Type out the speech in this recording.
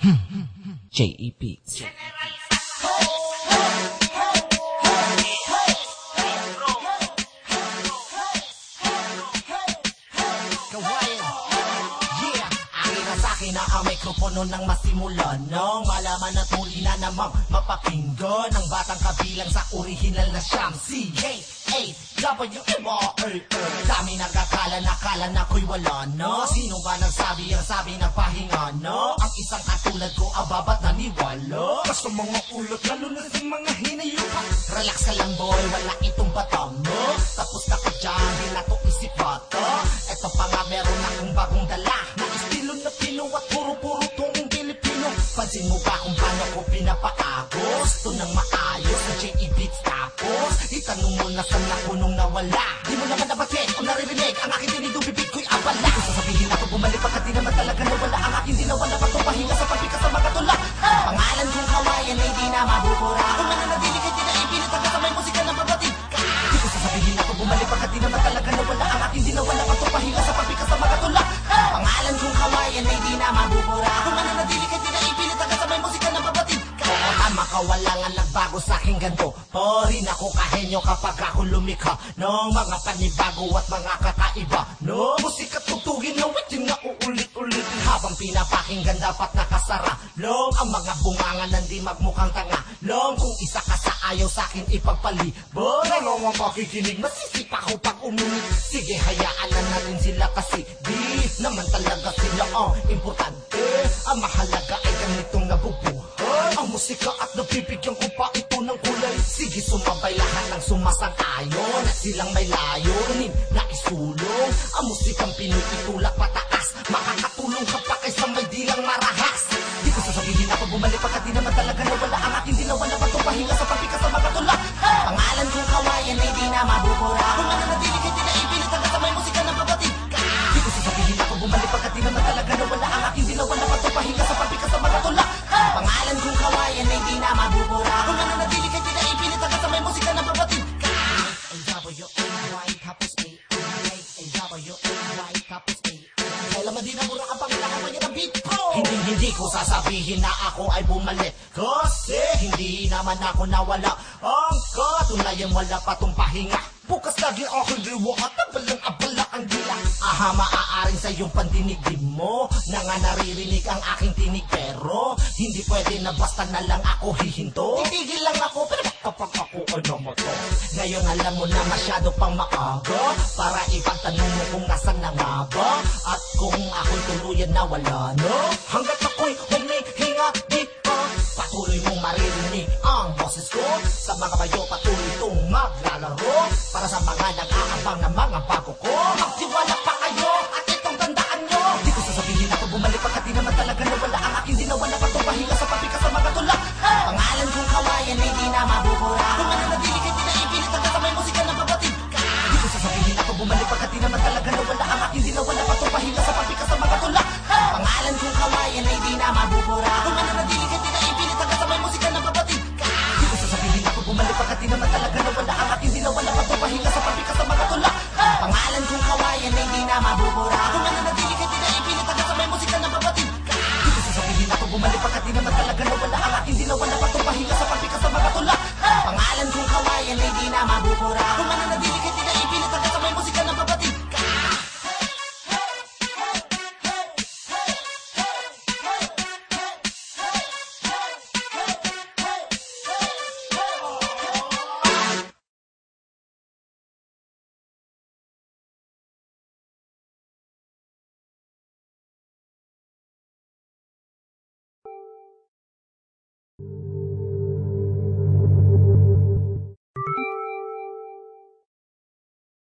J.E. Beats. Na ang mikropono nang masimulan nang malaman at muli na namang mapakinggan ang batang kabilang sa orihinal na siyang C-H-A-W-M-R-A. Dami nagkakala na ko'y wala na. Sino ba nagsabi ang sabi na pahinga na? Ang isang katulad ko ababat naniwala basta mga ulot lalo na sa mga hinayupa. Relax ka lang boy, wala itong batang mo. Tapos na ko dyan, di na to isip bata. Eto pa nga meron akong bagong dala na estilo na Pino at puro-puro tong Pilipino. Pansin mo ba kung paano ko pinapakagos? Ito nang maayos sa J.E. Beats. Tapos itanong mo na saan ako nung nawala. Di mo naman nabatin o naririnig ang aking dinidubibig ko'y abala. Kung sasabihin ako bumalik pagkat di naman talaga nawala ang aking dinawala. Pagpapahinga sa pagpikas sa mga tula. Pangalan kong Hawaiian ay di na mabubura. Kung mananatili ka di na ipilit hanggang sa may musika na mabatig ka. Di ko sasabihin ako bumalik pagkat di naman talaga nawala ang aking dinawala. Pagpapahinga sa pagpikas sa mga tula. Pangalan kong Hawaiian ay di na mabubura. Kung mananatili ka di na ipilit hanggang sa may musika na mabatig ka. Oo tama ka, wala nga nagbago sa'king ganto. Rin ako kahenyo kapag ako lumikha ng mga panibago at mga kakaiba no musika tugtugin na witin na uulit-ulitin habang pinapakinggan dapat nakasara long ang mga bunganga nandi magmukhang tanga long kung isa ka sa ayaw sa'kin ipagpalibot long ang makikinig masisipa ko pag umimik sige hayaan na natin sila kasi di naman talaga sila ang importante ang mahalaga ay ganitong nabubuhay ang musika at nabibigyan ko pa ito ng kulay sige sumabay lahat ng sumasang-ayon at silang may layunin na isulong ang musikang Pinoy itulak pataas makakatulong ka pa kaysa may dilang marahas di ko sasabihin ako bumalik pagkat di naman talaga nawala ang aking dinawala pagpapahinga sa pagpikas sa mga tula pangalan kong Hawaiian ay di na mabubura kung mananatili ka di na ipilit hanggang sa may musika na mabatig ka di ko sasabihin ako bumalik pagkat di naman talaga nawala ang aking dinawala pagpapahinga sa pagpikas sa mga tula pangalan kong Hawaiian ay di na mabubura kung mananatili ka di na ipilit hanggang sa may musika na mabatig ka A-W-M-Y tapos A-W-M-Y tapos A kailan man di na mura ang pangilangan mo niya ng beat ko hindi ko sasabihin na ako ay bumalik kasi hindi naman ako nawala ang katunayan wala pa tong pahinga bukas lagi aking diwa at abalang-abala ang dila aha maaaring sa iyong pandinig di mo na nga naririnig ang aking tinig pero hindi pwede na basta na lang ako hihinto titigil lang ako pero kapag ako ay namato ngayon alam mo na masyado pang maaga para ipagtanong mo kung nasan na nga ba at kung ako'y tuluyan na wala no hanggat ako'y humihinga di pa patuloy mong maririnig ang boses ko sa mga bayo patuloy itong